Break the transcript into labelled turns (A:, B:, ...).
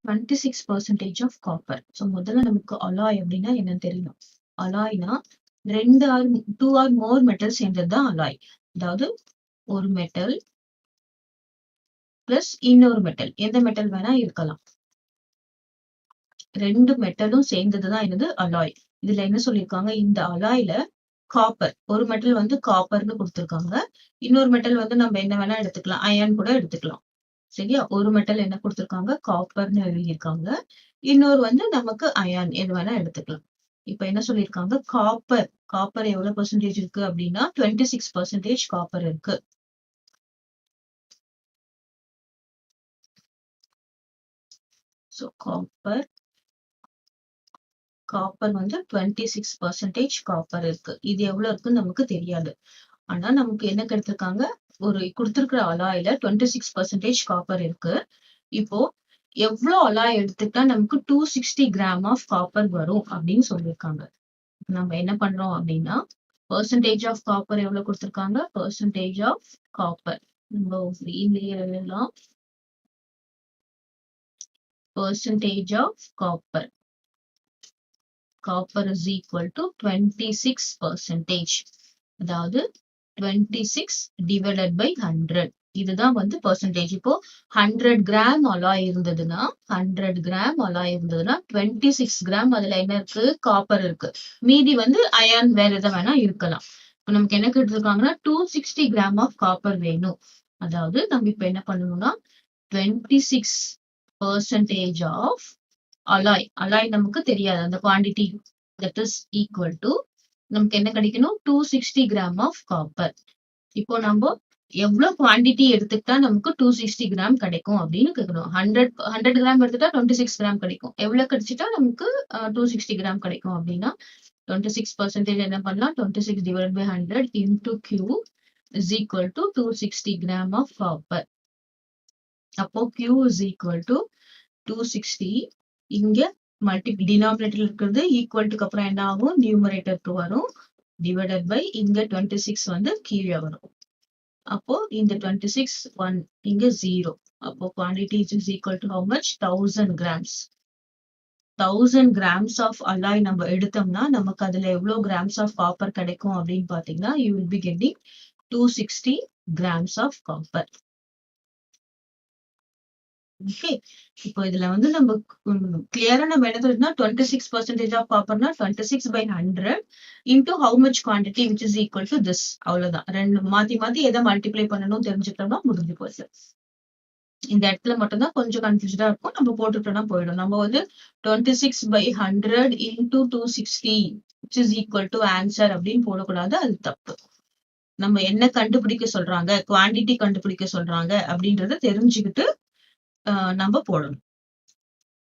A: 26% of copper. So முதல்ல நமக்கு alloy அப்படின்னா என்னன்னு தெரியணும். alloyனா 2 or more metals சேர்ந்ததுதான் alloy. அதாவது ஒரு மெட்டல் பிளஸ் இன்னொரு மெட்டல், எந்த மெட்டல் வேணா இருக்கலாம். 2 மெட்டலும் சேர்ந்ததுதான் என்னது அலாய். இதுல என்ன சொல்லிருக்காங்க, இந்த அலாய்ல காப்பர், ஒரு மெட்டல் வந்து காப்பர்னு கொடுத்திருக்காங்க. இன்னொரு மெட்டல் வந்து நம்ம என்ன வேணா எடுத்துக்கலாம், அயன் கூட எடுத்துக்கலாம். சரியா? ஒரு மெட்டல் என்ன கொடுத்திருக்காங்க, காப்பர்னு எழுதியிருக்காங்க. இன்னொரு வந்து நமக்கு அயன் எது வேணா எடுத்துக்கலாம். இப்ப என்ன சொல்லியிருக்காங்க, காப்பர் எவ்வளவு பெர்சன்டேஜ் இருக்கு அப்படின்னா 26% காப்பர் இருக்கு. So காப்பர் வந்து 26% காப்பர் இருக்கு. இது எவ்வளவு இருக்குன்னு நமக்கு தெரியாது. ஆனா நமக்கு என்ன கிடைச்சிருக்காங்க, ஒரு கொடுத்திருக்கிற அலாயில 26% காப்பர் இருக்கு. இப்போ எவ்வளவு அலாய் எடுத்துட்டா நமக்கு 260 கிராம் ஆஃப் காப்பர் வரும் அப்படின்னு சொல்லியிருக்காங்க. நம்ம என்ன பண்றோம் அப்படின்னா, பெர்சன்டேஜ் ஆஃப் காப்பர் எவ்வளவு கொடுத்திருக்காங்க, பெர்சன்டேஜ் ஆஃப் காப்பர் நம்ம எழுதலாம். Percentage of copper is equal to 26%. அதாவது 26 divided by 100. இதுதான் வந்து பெர்சன்டேஜ். இப்போ 100 கிராம் அலாய் இருந்ததுன்னா 26 கிராம் அதுல என்ன இருக்கு, காப்பர் இருக்கு. மீதி வந்து அயன் வேற எதை வேணா இருக்கலாம். இப்போ நமக்கு என்ன கேட்டிருக்காங்கன்னா 260 கிராம் ஆஃப் காப்பர் வேணும். அதாவது நம்ம இப்ப என்ன பண்ணணும்னா 26% ஆஃப் அலாய் நமக்கு தெரியாது அந்த quantity, that is equal to நமக்கு என்ன கிடைக்கணும், 260 கிராம் ஆஃப் காப்பர். இப்போ நம்ம எவ்வளவு குவாண்டிட்டி எடுத்துக்கிட்டா நமக்கு 260 கிராம் கிடைக்கும் அப்படின்னு கேட்கணும். 100 கிராம் எடுத்துட்டா 26 கிராம் கிடைக்கும். எவ்வளவு கிடைச்சிட்டா நமக்கு 260 கிராம் கிடைக்கும் அப்படின்னா 26% என்ன பண்ணலாம், 26 divided by 100 into Q is equal to 260 gram of copper. அப்போ Q is equal to 260. இங்க டினாமினேட்டர் இருக்கிறது ஈக்குவல்ட்டுக்கு அப்புறம் என்ன ஆகும், நியூமரேட்டருக்கு வரும், டிவைடட் பை இங்க 26 வந்து கீழே வரும். அப்போ இந்த 26 1 இங்க 0. அப்போ quantity is equal to how much, 1000 grams. 1000 grams of alloy நம்ம எடுத்தோம்னா நமக்கு அதுல எவ்வளவு கிராம்ஸ் ஆஃப் காப்பர் கிடைக்கும் அப்படின்னு பாத்தீங்கன்னா, you will be getting 260 grams of copper. Okay, இப்போ இதுல வந்து நம்ம கிளியரா நம்ம என்ன சொல்றோம்னா 26% ஆஃப் காப்பர்னா 26 by 100 into how much quantity which is equal to this. அவ்வளவுதான். ரெண்டு மாத்தி எதை மல்டிப்ளை பண்ணணும் தெரிஞ்சுட்டோம்னா முடிஞ்சு போச்சு. இந்த இடத்துல மட்டும் தான் கொஞ்சம் கன்ஃபியூஸ்டா இருக்கும். நம்ம போட்டுட்டோம்னா போயிடும். நம்ம வந்து 26 by 100 into 260 which is equal to answer அப்படின்னு போடக்கூடாது, அது தப்பு. நம்ம என்ன கண்டுபிடிக்க சொல்றாங்க, குவாண்டிட்டி கண்டுபிடிக்க சொல்றாங்க அப்படின்றத தெரிஞ்சுக்கிட்டு நம்ம போடணும்.